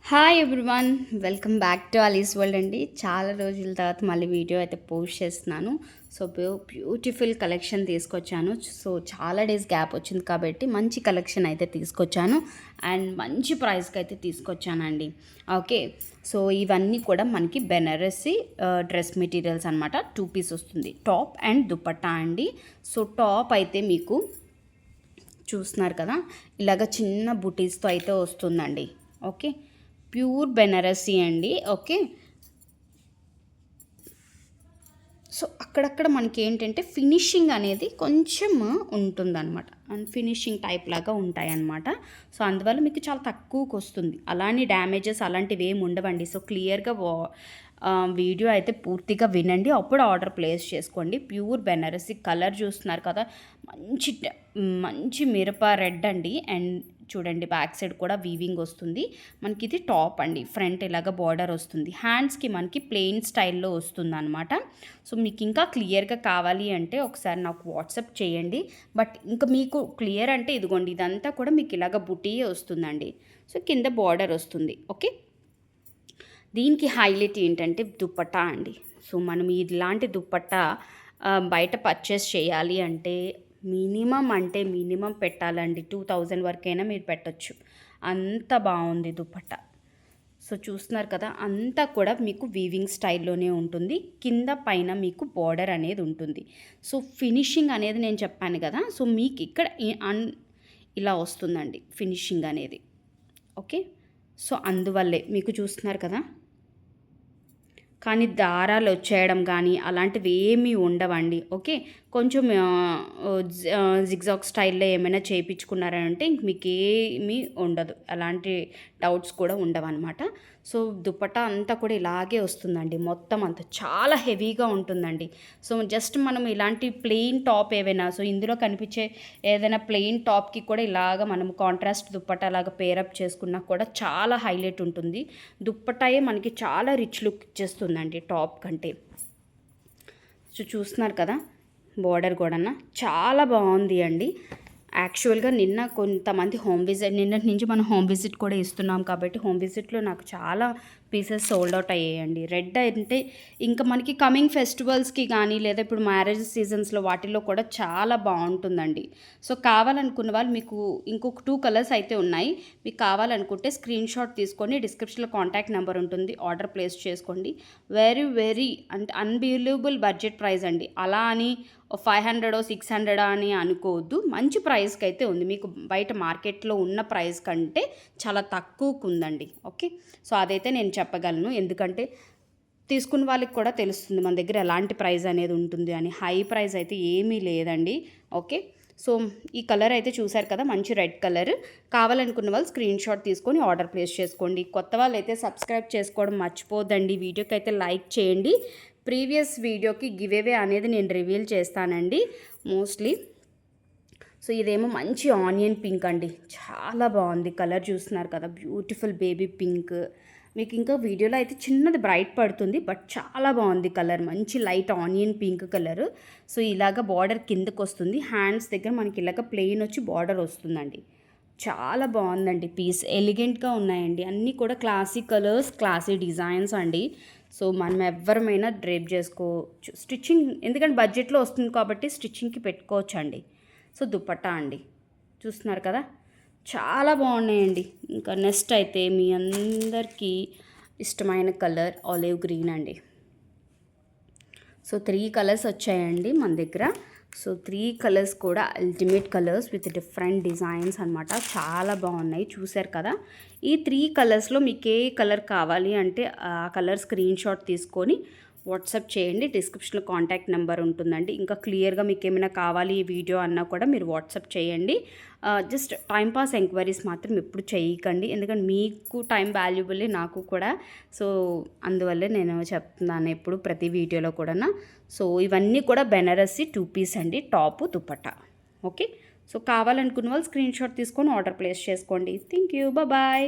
Hi everyone, welcome back to Ali's world అండి. చాలా రోజుల తర్వాత మళ్ళీ వీడియో అయితే పోస్ట్ చేస్తున్నాను. సో బ్యూటిఫుల్ కలెక్షన్ తీసుకొచ్చాను. సో చాలా డేస్ గ్యాప్ వచ్చింది కాబట్టి మంచి కలెక్షన్ అయితే తీసుకొచ్చాను అండ్ మంచి ప్రైస్కి అయితే తీసుకొచ్చానండి. ఓకే, సో ఇవన్నీ కూడా మనకి బెనారసి డ్రెస్ మెటీరియల్స్ అనమాట. 2 పీస్ వస్తుంది, టాప్ అండ్ దుపట్టా అండి. సో టాప్ అయితే మీకు చూస్తున్నారు కదా, ఇలాగ చిన్న బుటీస్తో అయితే వస్తుందండి. ఓకే, ప్యూర్ బెనారసీ అండి. ఓకే, సో అక్కడక్కడ మనకి ఏంటంటే ఫినిషింగ్ అనేది కొంచెం ఉంటుందన్నమాట, అండ్ ఫినిషింగ్ టైప్ లాగా ఉంటాయన్నమాట. సో అందువల్ల మీకు చాలా తక్కువకి వస్తుంది. అలానే డ్యామేజెస్ అలాంటివి ఏమి ఉండవండి. సో క్లియర్గా వీడియో అయితే పూర్తిగా వినండి, అప్పుడు ఆర్డర్ ప్లేస్ చేసుకోండి. ప్యూర్ బెనారసీ కలర్ చూస్తున్నారు కదా, మంచి మంచి మిరప రెడ్ అండి. అండ్ చూడండి, బ్యాక్ సైడ్ కూడా వీవింగ్ వస్తుంది మనకి. ఇది టాప్ అండి, ఫ్రంట్ ఇలాగ బార్డర్ వస్తుంది. హ్యాండ్స్కి మనకి ప్లెయిన్ స్టైల్లో వస్తుంది అనమాట. సో మీకు ఇంకా క్లియర్గా కావాలి అంటే ఒకసారి నాకు వాట్సాప్ చేయండి. బట్ ఇంకా మీకు క్లియర్ అంటే ఇదిగోండి, ఇదంతా కూడా మీకు ఇలాగ బుటీ వస్తుందండి. సో కింద బార్డర్ వస్తుంది. ఓకే, దీనికి హైలైట్ ఏంటంటే దుపట్టా అండి. సో మనం ఇలాంటి దుపట్టా బయట పర్చేస్ చేయాలి అంటే మినిమం పెట్టాలండి. 2000 వరకైనా మీరు పెట్టచ్చు, అంత బాగుంది దుపట్టా. సో చూస్తున్నారు కదా, అంతా కూడా మీకు వీవింగ్ స్టైల్లోనే ఉంటుంది. కింద పైన మీకు బార్డర్ అనేది ఉంటుంది. సో ఫినిషింగ్ అనేది నేను చెప్పాను కదా, సో మీకు ఇక్కడ ఇలా వస్తుందండి ఫినిషింగ్ అనేది. ఓకే, సో అందువల్లే మీకు చూస్తున్నారు కదా, కానీ దారాలు వచ్చేయడం కానీ అలాంటివి ఏమీ ఉండవండి. ఓకే, కొంచెం జిగ్జాగ్ స్టైల్లో ఏమైనా చేయించుకున్నారంటే మీకు ఏమీ ఉండదు, అలాంటి డౌట్స్ కూడా ఉండవన్నమాట. సో దుపట్టా అంతా కూడా ఇలాగే వస్తుందండి, మొత్తం అంతా చాలా హెవీగా ఉంటుందండి. సో జస్ట్ మనం ఇలాంటి ప్లెయిన్ టాప్ ఏవైనా, సో ఇందులో కనిపించే ఏదైనా ప్లెయిన్ టాప్కి కూడా ఇలాగ మనం కాంట్రాస్ట్ దుపట్టా లాగా పేరప్ చేసుకున్నా కూడా చాలా హైలైట్ ఉంటుంది. దుప్పట్టాయే మనకి చాలా రిచ్ లుక్ ఇచ్చేస్తుందండి టాప్ కంటే. సో చూస్తున్నారు కదా, బోర్డర్ కూడా చాలా బాగుంది అండి. యాక్చువల్గా నిన్న కొంతమంది నిన్నటి నుంచి మనం హోమ్ విజిట్ కూడా ఇస్తున్నాం కాబట్టి హోమ్ విజిట్లో నాకు చాలా పీసెస్ సోల్డ్ అవుట్ అయ్యాయండి. రెడ్ అంటే ఇంకా మనకి కమింగ్ ఫెస్టివల్స్కి కానీ లేదా ఇప్పుడు మ్యారేజ్ సీజన్స్లో వాటిల్లో కూడా చాలా బాగుంటుందండి. సో కావాలనుకున్న వాళ్ళు, మీకు ఇంకొక 2 కలర్స్ అయితే ఉన్నాయి. మీకు కావాలనుకుంటే స్క్రీన్ షాట్ తీసుకొని డిస్క్రిప్షన్లో కాంటాక్ట్ నెంబర్ ఉంటుంది, ఆర్డర్ ప్లేస్ చేసుకోండి. వెరీ అంటే అన్బిలీవబుల్ బడ్జెట్ ప్రైస్ అండి. అలా అని 500 600 అని అనుకోవద్దు, మంచి ప్రైస్కి అయితే ఉంది. మీకు బయట మార్కెట్లో ఉన్న ప్రైస్ కంటే చాలా తక్కువకు ఉందండి. ఓకే, సో అదైతే నేను చెప్పగలను, ఎందుకంటే తీసుకున్న వాళ్ళకి కూడా తెలుస్తుంది మన దగ్గర ఎలాంటి ప్రైస్ అనేది ఉంటుంది అని. హై ప్రైస్ అయితే ఏమీ లేదండి. ఓకే, సో ఈ కలర్ అయితే చూసారు కదా, మంచి రెడ్ కలర్. కావాలనుకున్న వాళ్ళు స్క్రీన్ షాట్ తీసుకొని ఆర్డర్ ప్లేస్ చేసుకోండి. కొత్త వాళ్ళు అయితే సబ్స్క్రైబ్ చేసుకోవడం మర్చిపోద్దండి. వీడియోకి అయితే లైక్ చేయండి. ప్రీవియస్ వీడియోకి గివేవే అనేది నేను రివీల్ చేస్తానండి మోస్ట్లీ. సో ఇదేమో మంచి ఆనియన్ పింక్ అండి, చాలా బాగుంది కలర్. చూస్తున్నారు కదా, బ్యూటిఫుల్ బేబీ పింక్. మీకు ఇంకా వీడియోలో అయితే చిన్నది బ్రైట్ పడుతుంది, బట్ చాలా బాగుంది కలర్, మంచి light onion pink colour. So ఇలాగ బార్డర్ కిందకు వస్తుంది, హ్యాండ్స్ దగ్గర మనకి ఇలాగ ప్లెయిన్ వచ్చి బార్డర్ వస్తుందండి. చాలా బాగుందండి పీస్, ఎలిగెంట్గా ఉన్నాయండి. అన్నీ కూడా క్లాసీ కలర్స్, క్లాసీ డిజైన్స్ అండి. సో మనం ఎవరమైనా డ్రేప్ చేసుకోవచ్చు. స్టిచ్చింగ్ ఎందుకంటే బడ్జెట్లో వస్తుంది కాబట్టి స్టిచ్చింగ్కి పెట్టుకోవచ్చు అండి. సో దుపట్టా అండి, చూస్తున్నారు కదా, చాలా బాగున్నాయండి. ఇంకా నెక్స్ట్ అయితే మీ అందరికీ ఇష్టమైన కలర్ ఆలివ్ గ్రీన్ అండి. సో 3 కలర్స్ వచ్చాయండి మన దగ్గర. సో 3 కలర్స్ కూడా ultimate colours with different designs అనమాట, చాలా బాగున్నాయి. చూసారు కదా, ఈ 3 కలర్స్లో మీకు ఏ కలర్ కావాలి అంటే ఆ కలర్ స్క్రీన్ షాట్ తీసుకొని వాట్సాప్ చేయండి. డిస్క్రిప్షన్లో కాంటాక్ట్ నెంబర్ ఉంటుందండి. ఇంకా క్లియర్గా మీకు ఏమైనా కావాలి ఈ వీడియో అన్నా కూడా మీరు వాట్సాప్ చేయండి. జస్ట్ టైంపాస్ ఎంక్వైరీస్ మాత్రం ఎప్పుడు చేయకండి, ఎందుకంటే మీకు టైం వాల్యుబుల్లే, నాకు కూడా. సో అందువల్లే నేను చెప్తున్నాను ఎప్పుడు ప్రతి వీడియోలో కూడా. సో ఇవన్నీ కూడా బెనారసి 2 పీస్ అండి, టాపు దుపట్టా. ఓకే, సో కావాలనుకున్న వాళ్ళు స్క్రీన్ షాట్ తీసుకొని ఆర్డర్ ప్లేస్ చేసుకోండి. Thank you, bye.